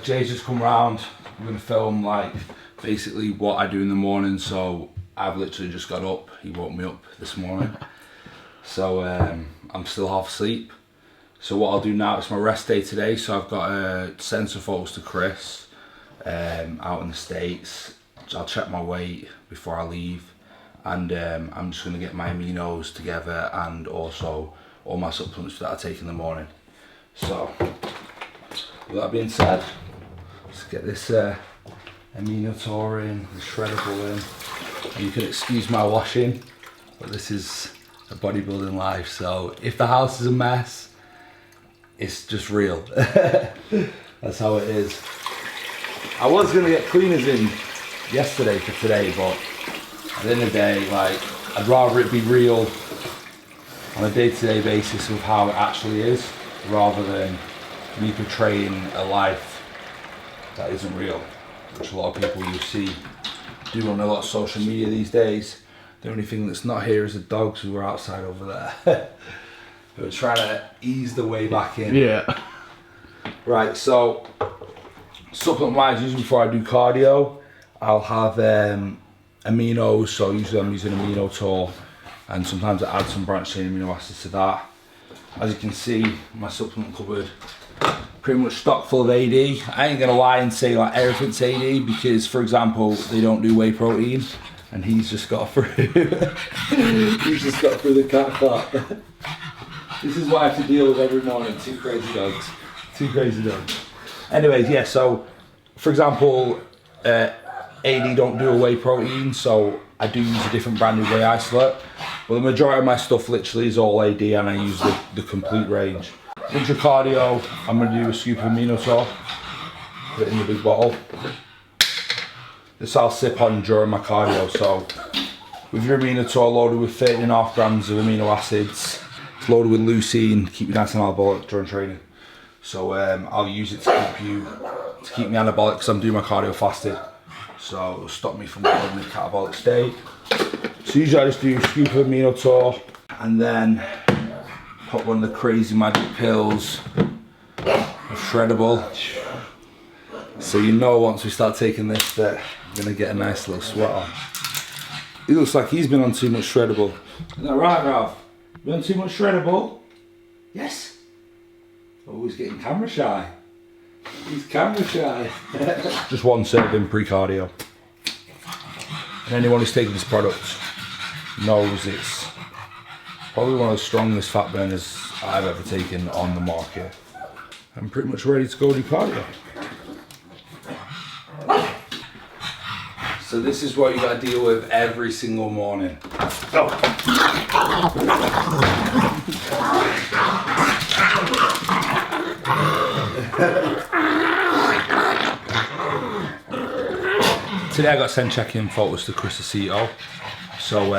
Jay's just come round. I'm gonna film like basically what I do in the morning. So I've literally just got up. He woke me up this morning. So I'm still half asleep. So what I'll do now, it's my rest day today. So I've got to send some photos to Chris out in the States. I'll check my weight before I leave. And I'm just gonna get my aminos together and also all my supplements that I take in the morning. So with that being said, let's get this amino tour in, the shreddable in. And you can excuse my washing, but this is a bodybuilding life. So if the house is a mess, it's just real. That's how it is. I was gonna get cleaners in yesterday for today, but at the end of the day, like, I'd rather it be real on a day-to-day basis of how it actually is, rather than me portraying a life that isn't real, which a lot of people you see do on a lot of social media these days. The only thing that's not here is the dogs who are outside over there. Who are trying to ease the way back in. Yeah. Right, so supplement-wise, usually before I do cardio, I'll have aminos, so usually I'm using amino tour, and sometimes I add some branched chain amino acids to that. As you can see, my supplement cupboard pretty much stocked full of AD. I ain't gonna lie and say like everything's AD, because for example, they don't do whey protein, and he's just got through. He's just got through the cat cart. This is what I have to deal with every morning. Two crazy dogs. Two crazy dogs. Anyways, yeah. So, for example, AD don't do a whey protein, so I do use a different brand new whey isolate. But the majority of my stuff literally is all AD, and I use the complete range. Intra cardio, I'm gonna do a scoop of amino tour, put it in the big bottle. This I'll sip on during my cardio. So with your amino tour loaded with 13.5 grams of amino acids, it's loaded with leucine, keep you nice and anabolic during training. So I'll use it to keep me anabolic because I'm doing my cardio fasted. So it'll stop me from going in the catabolic state. So usually I just do a scoop of amino tour and then put one of the crazy magic pills of shreddable. So you know once we start taking this that I'm gonna get a nice little sweat on. He looks like he's been on too much shreddable. Is that right, Ralph? Been on too much shreddable? Yes. Oh, he's getting camera shy. He's camera shy. Just one serving pre-cardio. And anyone who's taking this product knows it's probably one of the strongest fat burners I've ever taken on the market. I'm pretty much ready to go do cardio. So this is what you gotta deal with every single morning. Go. Today I got sent check-in photos to Chris Aceto. So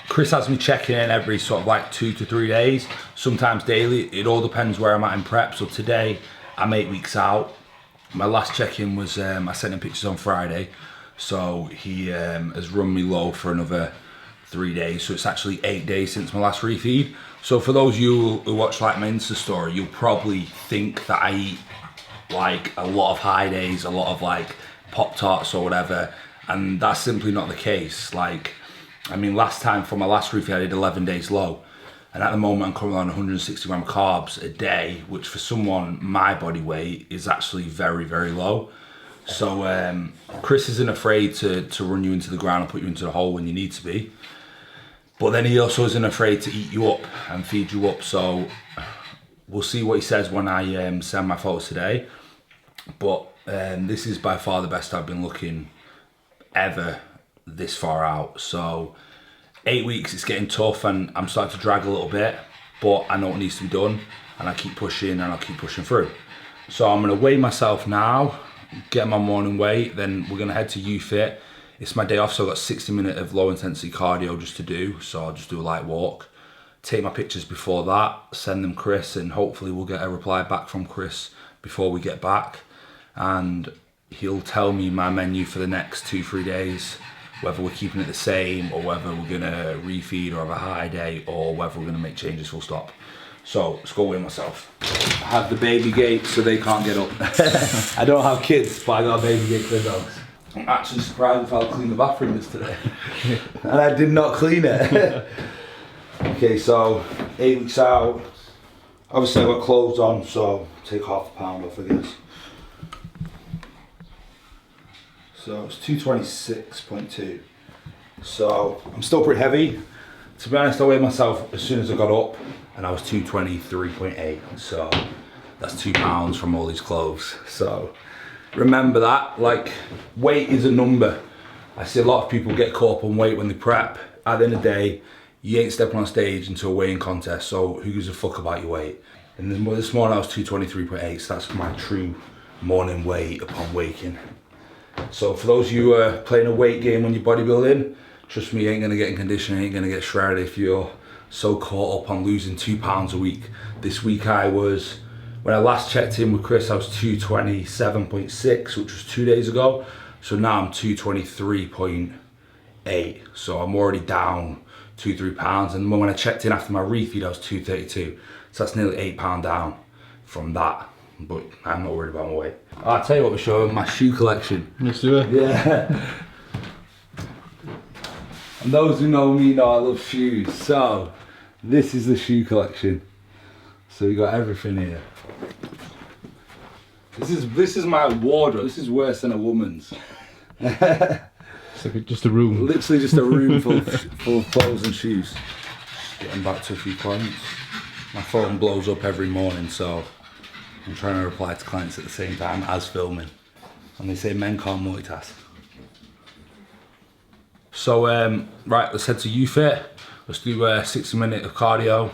Chris has me checking in every sort of like 2 to 3 days, sometimes daily. It all depends where I'm at in prep. So today I'm 8 weeks out. My last check-in was, I sent him pictures on Friday. So he has run me low for another 3 days. So it's actually 8 days since my last refeed. So for those of you who watch like my Insta story, you'll probably think that I eat like a lot of high days, a lot of like Pop-Tarts or whatever. And that's simply not the case. Like, I mean, last time for my last refeed, I did 11 days low. And at the moment, I'm currently on 160 gram carbs a day, which for someone my body weight is actually very, very low. So Chris isn't afraid to run you into the ground and put you into the hole when you need to be. But then he also isn't afraid to eat you up and feed you up. So we'll see what he says when I send my photos today. But this is by far the best I've been looking ever this far out. So 8 weeks, it's getting tough and I'm starting to drag a little bit, but I know what needs to be done and I keep pushing and I'll keep pushing through. So I'm gonna weigh myself now, get my morning weight, then we're gonna head to UFit. It's my day off, so I've got 60 minutes of low intensity cardio just to do. So I'll just do a light walk, take my pictures before that, send them Chris, and hopefully we'll get a reply back from Chris before we get back. And he'll tell me my menu for the next 2-3 days, whether we're keeping it the same or whether we're gonna refeed or have a high day or whether we're gonna make changes full stop. So let's go weigh myself. I have the baby gate so they can't get up. I don't have kids, but I got a baby gate for the dogs. I'm actually surprised if I'll clean the bathroom this today. And I did not clean it. Okay, so 8 weeks out. Obviously I've got clothes on, so take half a pound off, I guess. So it's 226.2. So I'm still pretty heavy. To be honest, I weighed myself as soon as I got up and I was 223.8. So that's 2 pounds from all these clothes. So remember that, like, weight is a number. I see a lot of people get caught up on weight when they prep. At the end of the day, you ain't stepping on stage into a weighing contest, so who gives a fuck about your weight? And then this morning I was 223.8, so that's my true morning weight upon waking. So for those of you who are playing a weight game when you're bodybuilding, trust me, you ain't gonna get in condition, you ain't gonna get shredded if you're so caught up on losing 2 pounds a week. This week I was, when I last checked in with Chris, I was 227.6, which was 2 days ago. So now I'm 223.8, so I'm already down 2-3 pounds, and when I checked in after my refeed I was 232, so that's nearly 8 pounds down from that, but I'm not worried about my weight. I'll tell you what we're showing, my shoe collection. Let's do it. Yeah. And those who know me know I love shoes, so this is the shoe collection. So we got everything here. This is my wardrobe. This is worse than a woman's. It's like just a room. Literally just a room full of clothes and shoes. Getting back to a few points. My phone blows up every morning, so I'm trying to reply to clients at the same time as filming. And they say men can't multitask. So, right, let's head to UFit. Let's do a 60-minute of cardio,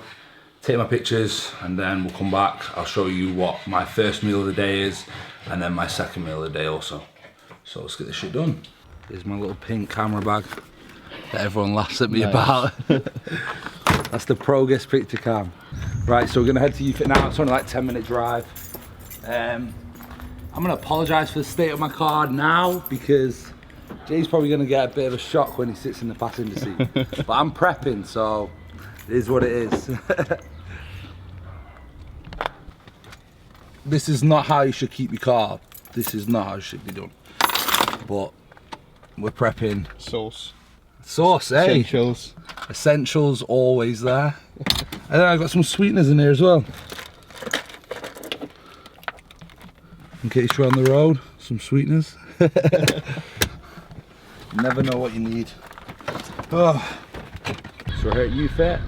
take my pictures, and then we'll come back. I'll show you what my first meal of the day is, and then my second meal of the day also. So let's get this shit done. Here's my little pink camera bag that everyone laughs at me about. That's the Progress picture cam. Right, so we're gonna head to UFit now. It's only like 10-minute drive. I'm gonna apologise for the state of my car now because Jay's probably gonna get a bit of a shock when he sits in the passenger seat. But I'm prepping, so it is what it is. This is not how you should keep your car. This is not how it should be done. But we're prepping. Sauce, eh? essentials. Essentials always there. And then I've got some sweeteners in here as well. In case you're on the road, some sweeteners. You never know what you need. Oh. So we're here at UFit.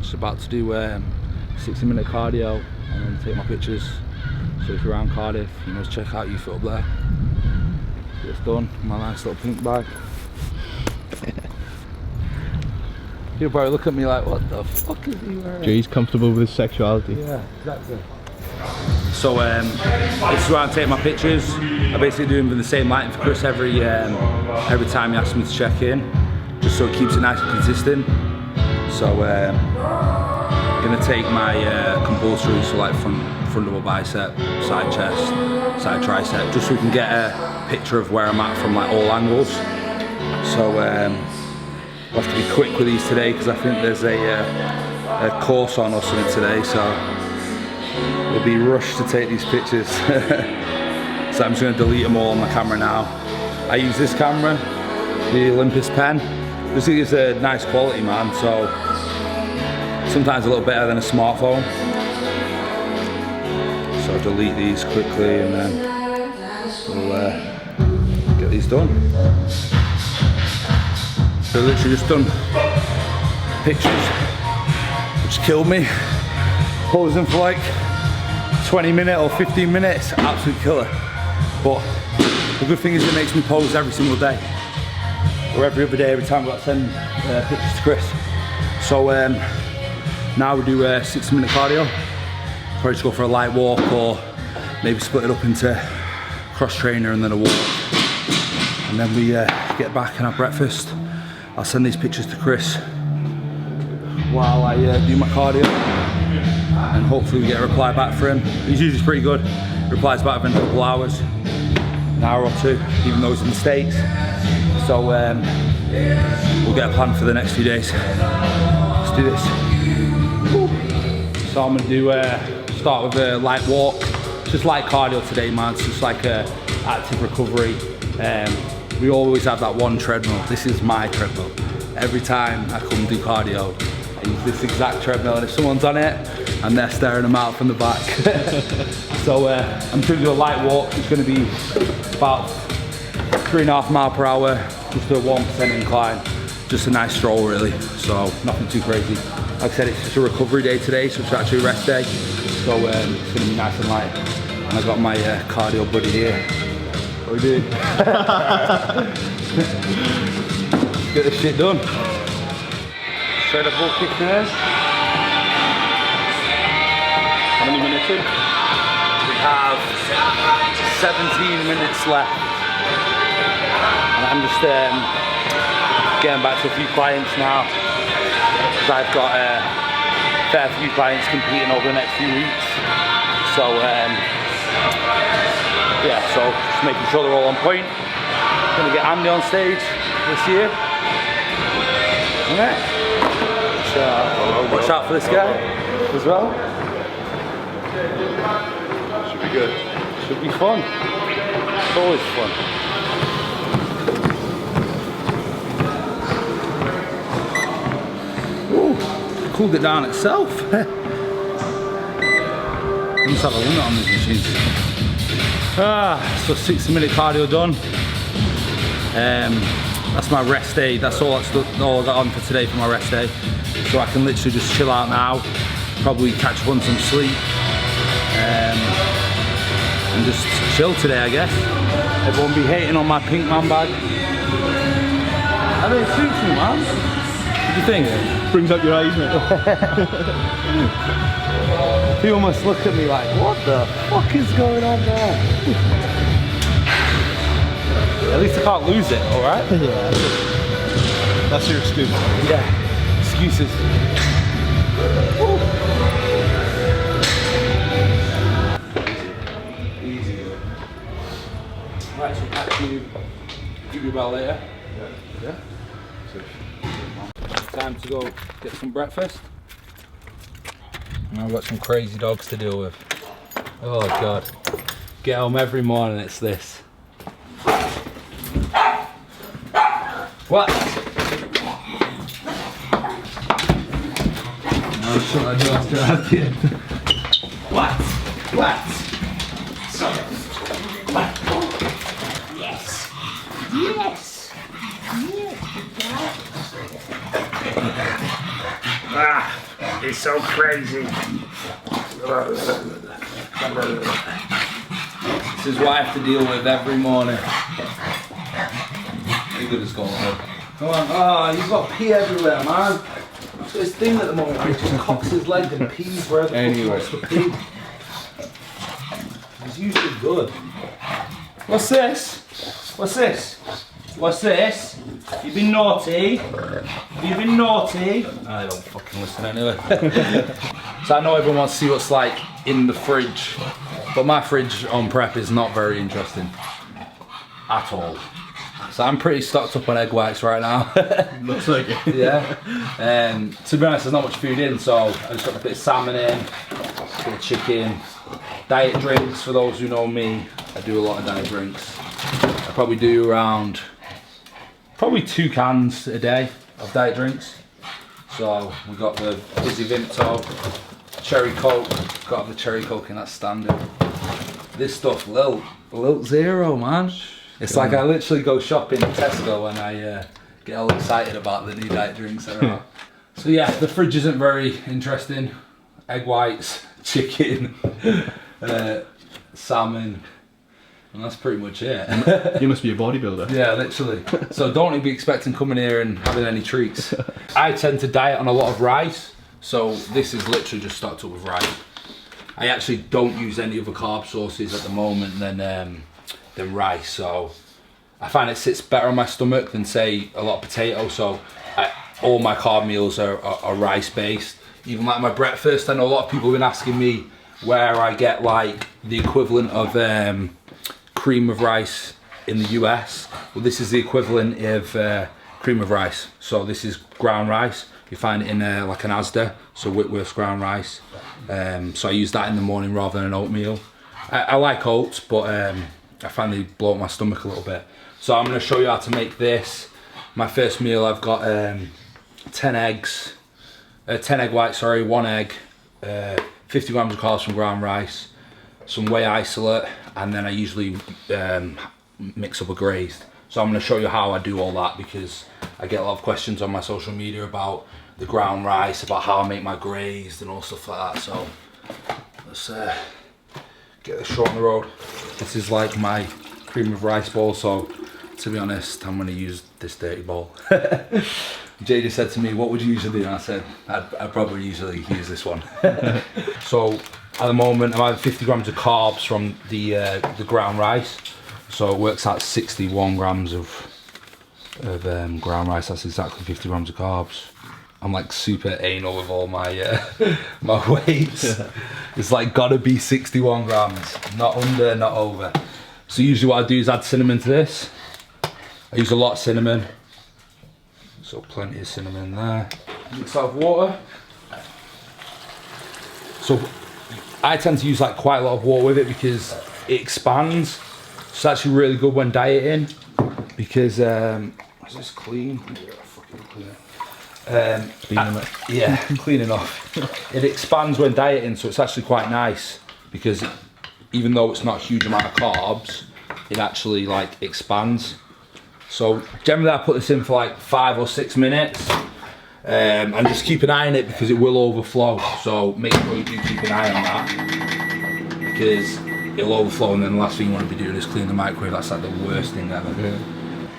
Just about to do 60-minute cardio and then take my pictures. So if you're around Cardiff, you must check out UFit up there. It's done, my nice little pink bag. People probably look at me like, what the fuck is he wearing? Jay's comfortable with his sexuality. Yeah, exactly. So this is where I take my pictures. I basically do them with the same lighting for Chris every time he asks me to check in, just so it keeps it nice and consistent. So I'm gonna take my compulsory, so like front double bicep, side chest, side tricep, just so we can get a picture of where I'm at from like all angles. So we'll have to be quick with these today because I think there's a course on or something today, so we'll be rushed to take these pictures. So I'm just going to delete them all on my camera now. I use this camera, the Olympus pen. This is a nice quality, man, so sometimes a little better than a smartphone. So I'll delete these quickly and then we'll get these done. So literally just done pictures, which killed me. Posing for like 20 minutes or 15 minutes, absolute killer. But the good thing is it makes me pose every single day, or every other day, every time I've got to send pictures to Chris. So now we do a 60-minute cardio. Probably just go for a light walk or maybe split it up into cross trainer and then a walk. And then we get back and have breakfast. I'll send these pictures to Chris while I do my cardio, and hopefully we get a reply back for him. He's usually pretty good. Replies back within a couple hours, an hour or two, even though he's in the States. So we'll get a plan for the next few days. Let's do this. Woo. So I'm gonna do start with a light walk, just light cardio today, man. It's just like a active recovery. We always have that one treadmill. This is my treadmill. Every time I come do cardio, I use this exact treadmill, and if someone's on it, and they're staring them out from the back. So I'm going to do a light walk. It's going to be about 3.5 miles per hour, just a 1% incline. Just a nice stroll really, so nothing too crazy. Like I said, it's just a recovery day today, so it's actually a rest day. So it's going to be nice and light. And I've got my cardio buddy here. What we doing? Let's get this shit done. Straight up bull kick there. How many minutes in? We have 17 minutes left. And I'm just getting back to a few clients now. Because I've got a fair few clients competing over the next few weeks. So yeah, so just making sure they're all on point. Gonna get Andy on stage this year. Alright. Watch out for this guy as well. Should be good. Should be fun. It's always fun. Ooh, cooled it down itself. I must have a limit on these machines. So 60-minute cardio done. That's my rest day. That's all I got on for today for my rest day. So I can literally just chill out now, probably catch up on some sleep, and just chill today, I guess. Everyone be hating on my pink man bag. I don't suits me, man. What do you think? Brings out your eyes, mate. People must look at me like, what the fuck is going on there? At least I can't lose it, alright? Yeah. That's your excuse. Yeah. Excuses. Easy. Right, so back to you. Give you a bell later. Yeah. Time to go get some breakfast. And I've got some crazy dogs to deal with. Oh god. Get home every morning, it's this. What? Shut that door after I did. What? What? Sorry. What? Yes. Yes. Ah, it's so crazy. This is what I have to deal with every morning. How good is going on? Come on. Oh, you've got pee everywhere, man. This thing at the moment, he just cocks his leg and pees wherever he wants to pee. He's usually good. What's this? What's this? What's this? You've been naughty. You've been naughty. I don't fucking listen anyway. So I know everyone wants to see what's like in the fridge, but my fridge on prep is not very interesting at all. So I'm pretty stocked up on egg whites right now. Looks like it. Yeah. To be honest, there's not much food in, so I just got a bit of salmon in, a bit of chicken, diet drinks. For those who know me, I do a lot of diet drinks. I probably do around 2 cans a day of diet drinks. So we got the Fizzy Vimto, cherry coke. Got to have the cherry coke in, that's standard. This stuff, Lilt Zero, man. It's like I literally go shopping at Tesco and I get all excited about the new diet drinks that are out. So yeah, the fridge isn't very interesting. Egg whites, chicken, salmon, and that's pretty much it. You must be a bodybuilder. Yeah, literally. So don't be expecting coming here and having any treats. I tend to diet on a lot of rice, so this is literally just stocked up with rice. I actually don't use any other carb sources at the moment than rice, so I find it sits better on my stomach than say a lot of potato. So all my carb meals are rice based. Even like my breakfast, I know a lot of people have been asking me where I get like the equivalent of cream of rice in the US. Well, this is the equivalent of cream of rice. So this is ground rice. You find it in like an Asda, so Whitworth's ground rice. So I use that in the morning rather than an oatmeal. I like oats, but I find they blow up my stomach a little bit. So I'm going to show you how to make this. My first meal, I've got 10 eggs, 10 egg whites, sorry, 1 egg, 50 grams of carbs from ground rice, some whey isolate, and then I usually mix up a glazed. So I'm going to show you how I do all that, because I get a lot of questions on my social media about the ground rice, about how I make my glazed and all stuff like that. So let's get this short on the road. This is like my cream of rice bowl, so to be honest, I'm going to use this dirty bowl. Jay just said to me, what would you usually do? And I said, I'd probably usually use this one. So at the moment, I'm having 50 grams of carbs from the ground rice. So it works out 61 grams of ground rice. That's exactly 50 grams of carbs. I'm like super anal with all my my weights. It's like gotta be 61 grams, not under, not over. So usually what I do is add cinnamon to this. I use a lot of cinnamon. So plenty of cinnamon there. Mix that with water. So I tend to use like quite a lot of water with it because it expands. It's actually really good when dieting because is this clean? Yeah, fucking clean it. Yeah, clean enough. It expands when dieting, so it's actually quite nice because even though it's not a huge amount of carbs, it actually like expands. So generally I put this in for like 5 or 6 minutes and just keep an eye on it because it will overflow. So make sure you do keep an eye on that because it'll overflow, and then the last thing you want to be doing is clean the microwave. That's like the worst thing ever. Yeah.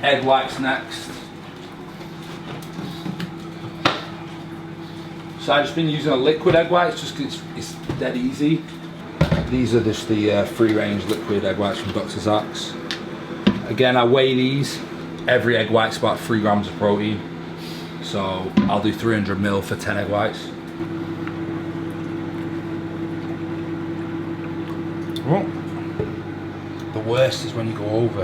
Egg whites next. So I've just been using a liquid egg whites just because it's dead easy. These are just the free range liquid egg whites from Dr. Zach's. Again, I weigh these. Every egg white's about 3 grams of protein. So I'll do 300 ml for 10 egg whites. Oh. The worst is when you go over,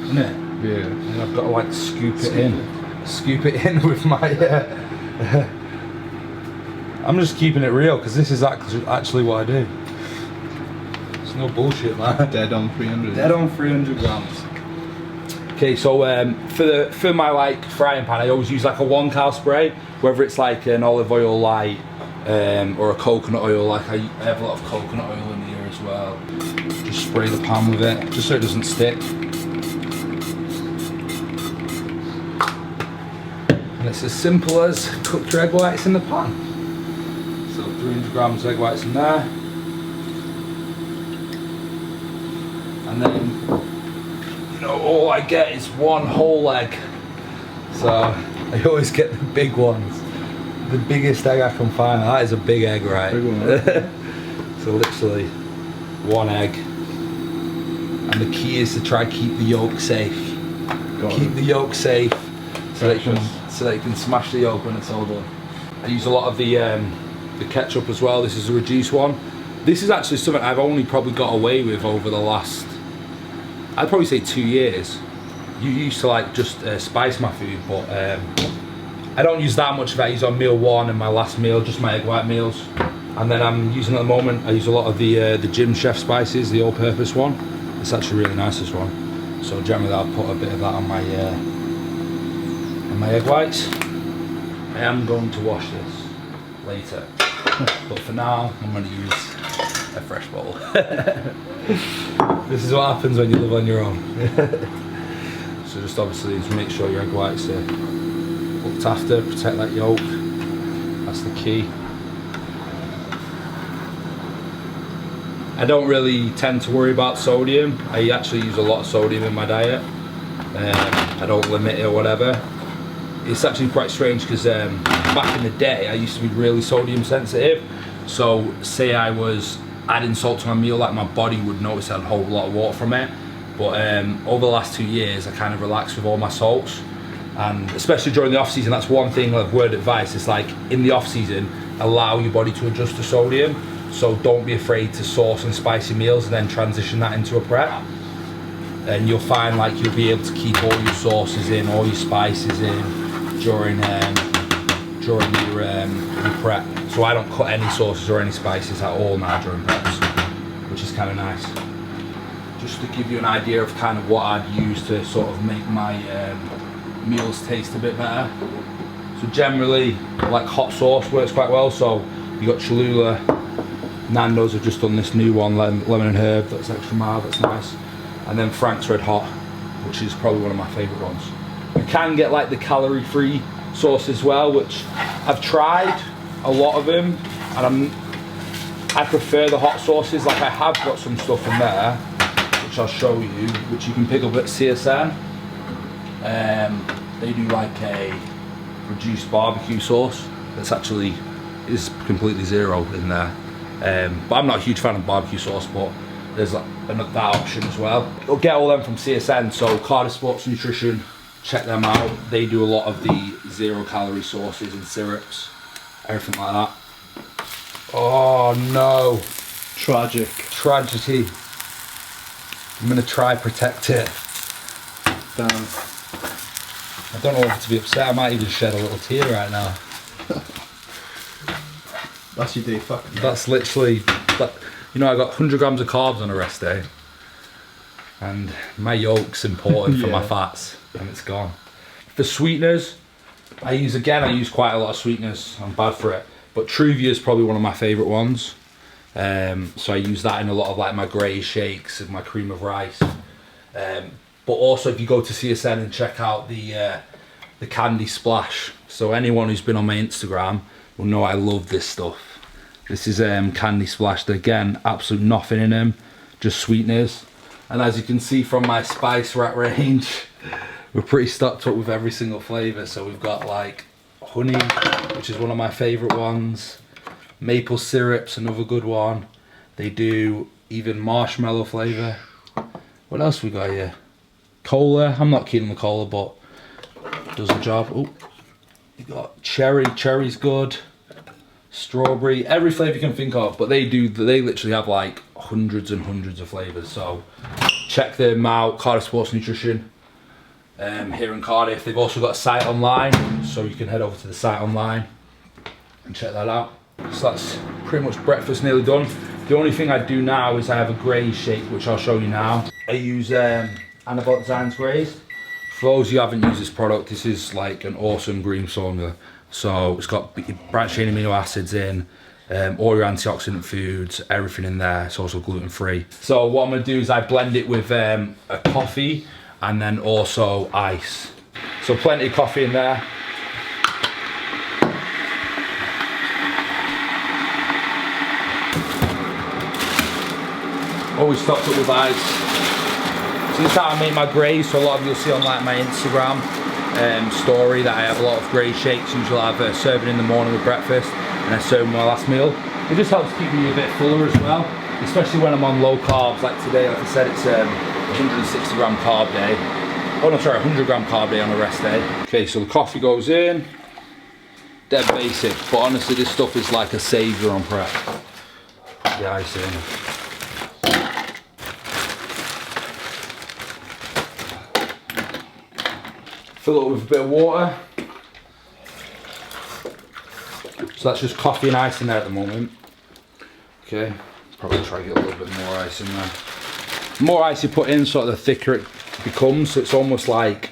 isn't it? Yeah. And I've got to like scoop it in with my I'm just keeping it real because this is actually what I do. It's no bullshit, man. Dead on 300. Dead on 300 grams. Okay, so for my like frying pan, I always use like a 1 cal spray, whether it's like an olive oil light or a coconut oil. Like I have a lot of coconut oil in here as well. Just spray the pan with it, just so it doesn't stick. And it's as simple as cook your egg whites in the pan. So 300 grams of egg whites in there. And then, you know, all I get is 1 whole egg. So I always get the big ones. The biggest egg I can find. That is a big egg, right? Big one. So literally 1 egg. And the key is to try and keep the yolk safe. Keep the yolk safe so that you can smash the yolk when it's all done. I use a lot of the ketchup as well. This is a reduced one. This is actually something I've only probably got away with over the last, I'd probably say 2 years. You used to like just spice my food, but I don't use that much of it. I use on meal 1 and my last meal, just my egg white meals. And then I'm using at the moment, I use a lot of the Gym Chef spices, the all-purpose one. It's actually really nice, this one. So generally I'll put a bit of that on my egg whites. I am going to wash this later, but for now I'm going to use a fresh bowl. This is what happens when you live on your own. So just obviously just make sure your egg whites are looked after, protect that yolk, that's the key. I don't really tend to worry about sodium. I actually use a lot of sodium in my diet. I don't limit it or whatever. It's actually quite strange because back in the day I used to be really sodium sensitive. So say I was adding salt to my meal, like my body would notice I had a whole lot of water from it. But over the last 2 years I kind of relaxed with all my salts. And especially during the off season, that's one thing of word advice. It's like in the off season, allow your body to adjust to sodium. So don't be afraid to sauce and spicy meals and then transition that into a prep. And you'll find like you'll be able to keep all your sauces in, all your spices in during during your prep. So I don't cut any sauces or any spices at all now during preps, which is kind of nice. Just to give you an idea of kind of what I'd use to sort of make my meals taste a bit better. So generally, like hot sauce works quite well. So you got Cholula, Nando's have just done this new one, lemon and herb, that's extra mild, that's nice. And then Frank's Red Hot, which is probably one of my favourite ones. You can get like the calorie-free sauce as well, which I've tried a lot of them, and I prefer the hot sauces. Like I have got some stuff in there, which I'll show you, which you can pick up at CSN. They do like a reduced barbecue sauce that's actually is completely zero in there. But I'm not a huge fan of barbecue sauce, but there's like that option as well. You'll get all them from CSN, so Cardiff Sports Nutrition, check them out. They do a lot of the 0 calorie sauces and syrups, everything like that. Oh no. Tragic. Tragedy. I'm gonna try protect it. Damn. I don't know whether to be upset, I might even shed a little tear right now. That's your day fucking. That's literally, you know, I got 100 grams of carbs on a rest day, and my yolk's important for my fats, and it's gone. For sweeteners, I use quite a lot of sweeteners. I'm bad for it, but Truvia is probably one of my favourite ones. So I use that in a lot of like my grey shakes and my cream of rice. But also, if you go to CSN and check out the Candy Splash, so anyone who's been on my Instagram will know I love this stuff. This is Candy Splash. Again, absolute nothing in them, just sweeteners. And as you can see from my spice rack range, we're pretty stocked up with every single flavour. So we've got like honey, which is one of my favourite ones. Maple syrup's another good one. They do even marshmallow flavour. What else we got here? Cola. I'm not keen on the cola, but does the job. Oh, you got cherry. Cherry's good. Strawberry. Every flavour you can think of. But they literally have like hundreds and hundreds of flavours. So check them out. Cardiff Sports Nutrition. Here in Cardiff. They've also got a site online, so you can head over to the site online and check that out. So that's pretty much breakfast nearly done. The only thing I do now is I have a grey shake, which I'll show you now. I use Anabolic Designs Grays. For those who haven't used this product, this is like an awesome green formula. So it's got branched chain amino acids in, all your antioxidant foods, everything in there. It's also gluten free. So what I'm gonna do is I blend it with a coffee and then also ice. So plenty of coffee in there. Always stocked up with ice. So this is how I make my greys. So a lot of you'll see on like my Instagram story that I have a lot of grey shakes. Usually I have a serving in the morning with breakfast and I serve my last meal. It just helps keep me a bit fuller as well, especially when I'm on low carbs. Like today, like I said, it's 160 gram carb day. Oh no, sorry, 100 gram carb day on a rest day. Okay, so the coffee goes in. Dead basic, but honestly this stuff is like a saviour on prep. Put the ice in. Fill it up with a bit of water. So that's just coffee and ice in there at the moment. Okay, probably try to get a little bit more ice in there. The more ice you put in, sort of the thicker it becomes. So it's almost like,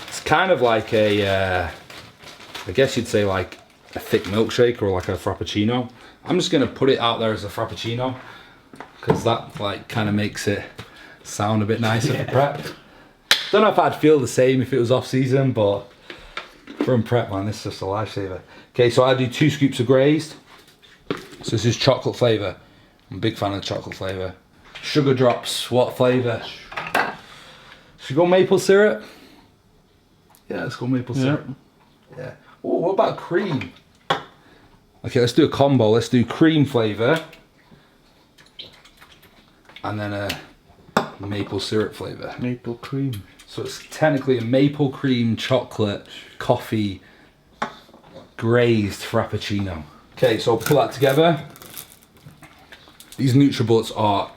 it's kind of like a, I guess you'd say like a thick milkshake or like a frappuccino. I'm just gonna put it out there as a frappuccino because that like kind of makes it sound a bit nicer for prep. Don't know if I'd feel the same if it was off season, but from prep, man, this is just a lifesaver. Okay, so I do 2 scoops of grazed. So this is chocolate flavour. I'm a big fan of the chocolate flavour. Sugar drops, what flavour? Should we go maple syrup? Yeah, let's go maple syrup. Yeah. Oh, what about cream? Okay, let's do a combo. Let's do cream flavour. And then a maple syrup flavour. Maple cream. So it's technically a maple cream chocolate coffee grazed frappuccino. Okay, so put that together. These NutriBullets are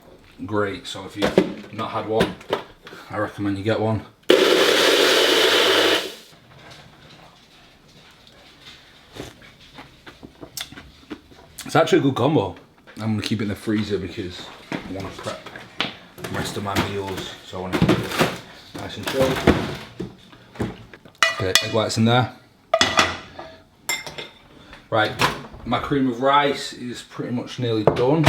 great, so if you've not had one, I recommend you get one. It's actually a good combo. I'm gonna keep it in the freezer because I want to prep the rest of my meals, so I want to keep it nice and chilled. Okay, egg whites in there. Right, my cream of rice is pretty much nearly done.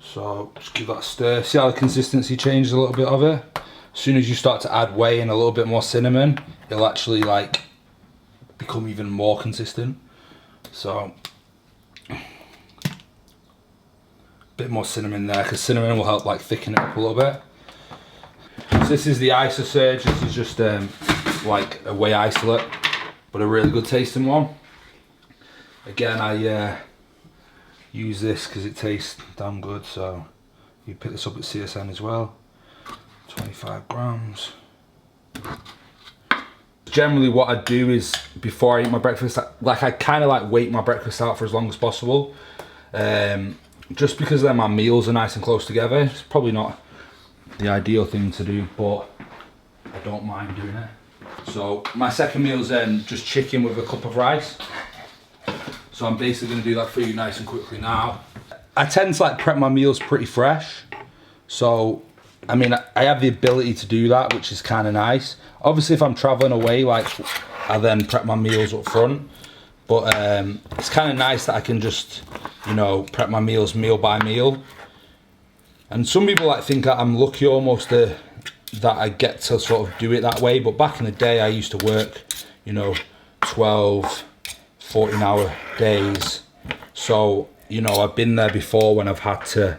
So just give that a stir. See how the consistency changes a little bit of it? As soon as you start to add whey and a little bit more cinnamon, it'll actually like become even more consistent. So a bit more cinnamon there, because cinnamon will help like thicken it up a little bit. So this is the Isosurge. This is just like a whey isolate, but a really good tasting one. Again, I use this because it tastes damn good, so you pick this up at CSN as well. 25 grams. Generally what I do is, before I eat my breakfast, like I kind of like wait my breakfast out for as long as possible. Just because then my meals are nice and close together. It's probably not the ideal thing to do, but I don't mind doing it. So my second meal is then just chicken with a cup of rice. So I'm basically going to do that for you nice and quickly now. I tend to like prep my meals pretty fresh. So, I mean, I have the ability to do that, which is kind of nice. Obviously, if I'm traveling away, like, I then prep my meals up front. But it's kind of nice that I can just, you know, prep my meals meal by meal. And some people like think I'm lucky almost that I get to sort of do it that way. But back in the day, I used to work, you know, 12, 14-hour days. So, you know, I've been there before when I've had to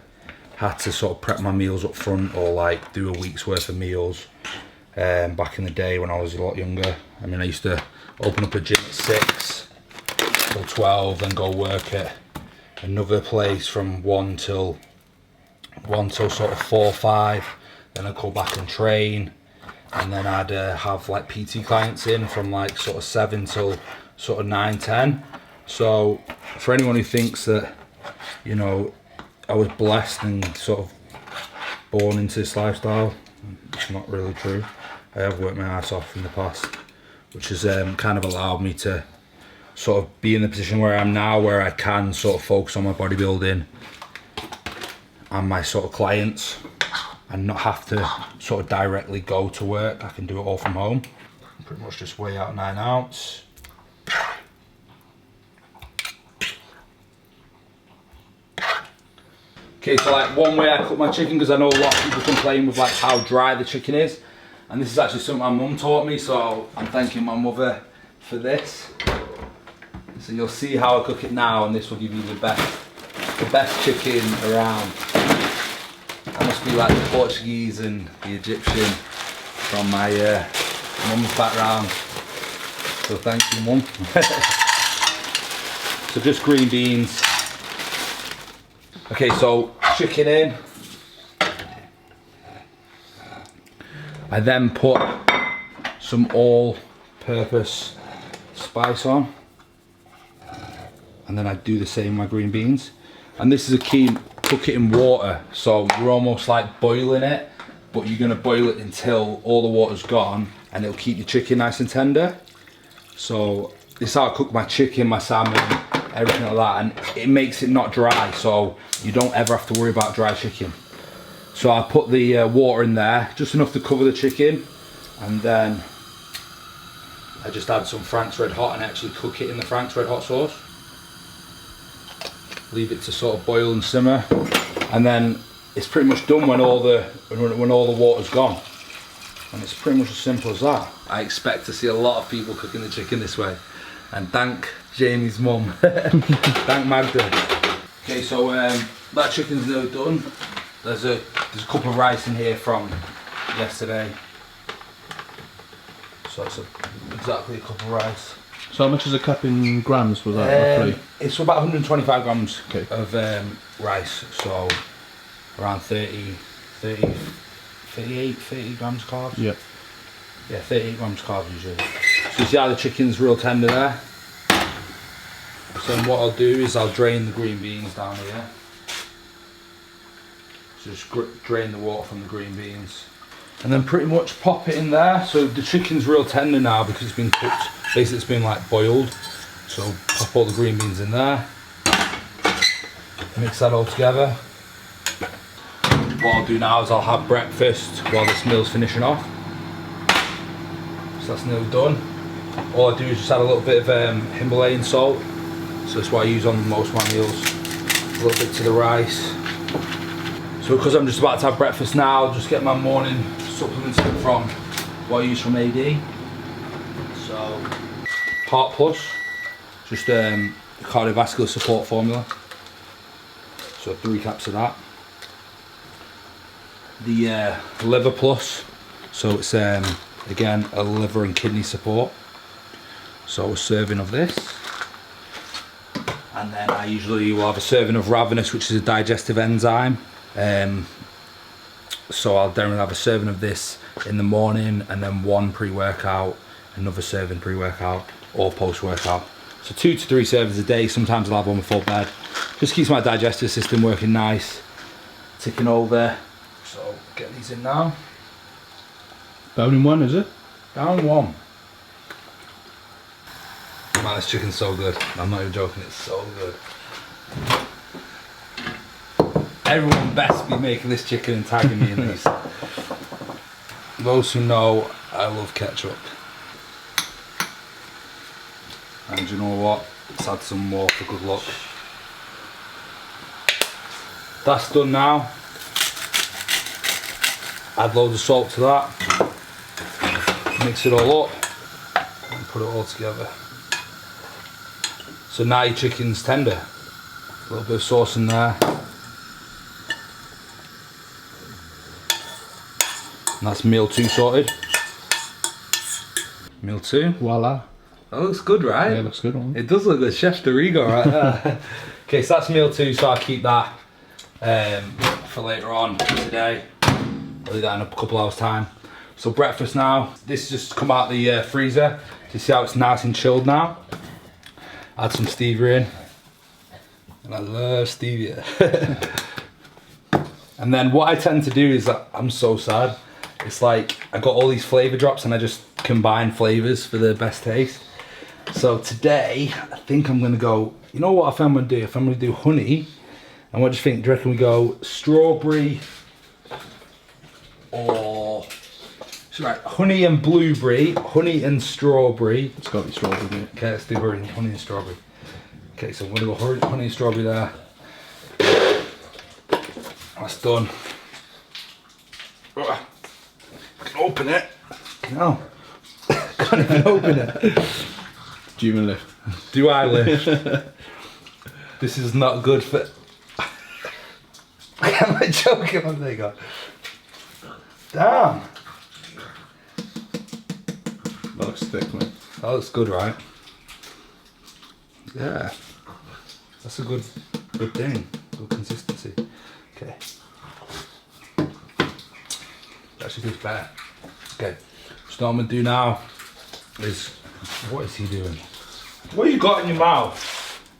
sort of prep my meals up front, or like do a week's worth of meals. Back in the day when I was a lot younger. I mean, I used to open up a gym at 6 till 12, then go work at another place from 1 till sort of 4 or 5. Then I'd go back and train, and then I'd have like PT clients in from like sort of 7 till sort of 9, 10. So for anyone who thinks that, you know, I was blessed and sort of born into this lifestyle, it's not really true. I have worked my ass off in the past, which has kind of allowed me to sort of be in the position where I am now, where I can sort of focus on my bodybuilding and my sort of clients and not have to sort of directly go to work. I can do it all from home. Pretty much just weigh out 9 ounce. Okay, so like one way I cook my chicken, because I know a lot of people complain with like how dry the chicken is, and this is actually something my mum taught me, so I'm thanking my mother for this. So you'll see how I cook it now, and this will give you the best chicken around. I must be like the Portuguese and the Egyptian from my mum's background. So thank you, mum. So just green beans. Okay, so chicken in. I then put some all-purpose spice on, and then I do the same with my green beans. And this is a key: cook it in water. So you're almost like boiling it, but you're gonna boil it until all the water's gone, and it'll keep your chicken nice and tender. So this is how I cook my chicken, my salmon, everything like that, and it makes it not dry, so you don't ever have to worry about dry chicken. So I put the water in there, just enough to cover the chicken, and then I just add some Frank's Red Hot and actually cook it in the Frank's Red Hot sauce. Leave it to sort of boil and simmer, and then it's pretty much done when all the water's gone. And it's pretty much as simple as that. I expect to see a lot of people cooking the chicken this way, and thank Jamie's mum. Thank Magda. Okay, so that chicken's now done. There's a cup of rice in here from yesterday. So it's exactly a cup of rice. So how much is a cup in grams was that roughly? It's about 125 grams okay. of rice, so around 38 grams carbs. Yeah. Yeah, 38 grams carbs usually. So you see how the chicken's real tender there? So then what I'll do is I'll drain the green beans down here. So just drain the water from the green beans. And then pretty much pop it in there. So the chicken's real tender now because it's been cooked. Basically it's been like boiled. So pop all the green beans in there. Mix that all together. What I'll do now is I'll have breakfast while this meal's finishing off. So that's nearly done. All I do is just add a little bit of Himalayan salt. So that's what I use on most of my meals. A little bit to the rice. So because I'm just about to have breakfast now, I'll just get my morning supplements in from what I use from AD. So, Heart Plus, just the cardiovascular support formula. So 3 caps of that. The Liver Plus, so it's again a liver and kidney support. So a serving of this. And then I usually will have a serving of Ravenous, which is a digestive enzyme. So I'll generally have a serving of this in the morning, and then 1 pre-workout, another serving pre-workout or post-workout. So 2 to 3 servings a day. Sometimes I'll have one before bed. Just keeps my digestive system working nice, ticking over. So get these in now. Down in 1, is it? Down 1. Man, this chicken's so good. I'm not even joking, it's so good. Everyone best be making this chicken and tagging me in these. Those who know, I love ketchup. And you know what? Let's add some more for good luck. That's done now. Add loads of salt to that. Mix it all up and put it all together. So now your chicken's tender. A little bit of sauce in there. And that's meal 2 sorted. Meal 2. Voila. That looks good, right? Yeah, it looks good, doesn't it? It does look good. Chef de Rego right there. Okay, so that's meal 2, so I'll keep that for later on today. I'll do that in a couple hours time. So breakfast now. This has just come out the freezer. You see how it's nice and chilled now. Add some stevia in. And I love stevia. And then what I tend to do is that I'm so sad. It's like I got all these flavour drops and I just combine flavours for the best taste. So today, I think I'm gonna go, you know what I think I'm gonna do? If I'm gonna do honey, and what do you think? Do you reckon we go strawberry or, right, honey and blueberry, honey and strawberry. It's got to be strawberry. Okay, let's do honey and strawberry. Okay, so I'm gonna go honey and strawberry there. That's done. Can open it. No, can't even open it. Do you even lift? Do I lift? This is not good for. Am I joking? Oh, there you go. Damn. That looks thick, man. That looks good, right? Yeah. That's a good thing. Good consistency. Okay. Actually tastes better. Okay. So what I'm gonna do now is, what is he doing? What you got in your mouth?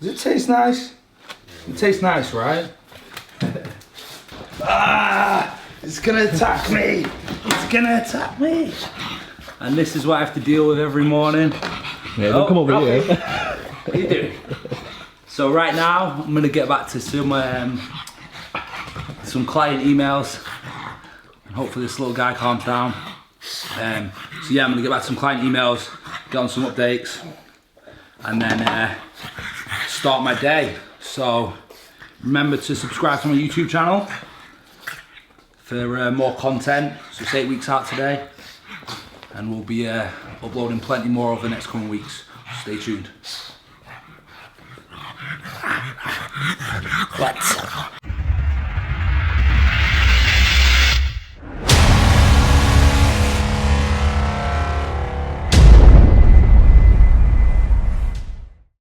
Does it taste nice? It tastes nice, right? Ah! It's gonna attack me! It's gonna attack me! And this is what I have to deal with every morning. Yeah, don't come over here. What are you doing? So right now, I'm gonna get back to some client emails. And hopefully this little guy calms down. So yeah, I'm gonna get back to some client emails, get on some updates, and then start my day. So remember to subscribe to my YouTube channel for more content. So it's 8 weeks out today, and we'll be uploading plenty more over the next coming weeks. Stay tuned. What?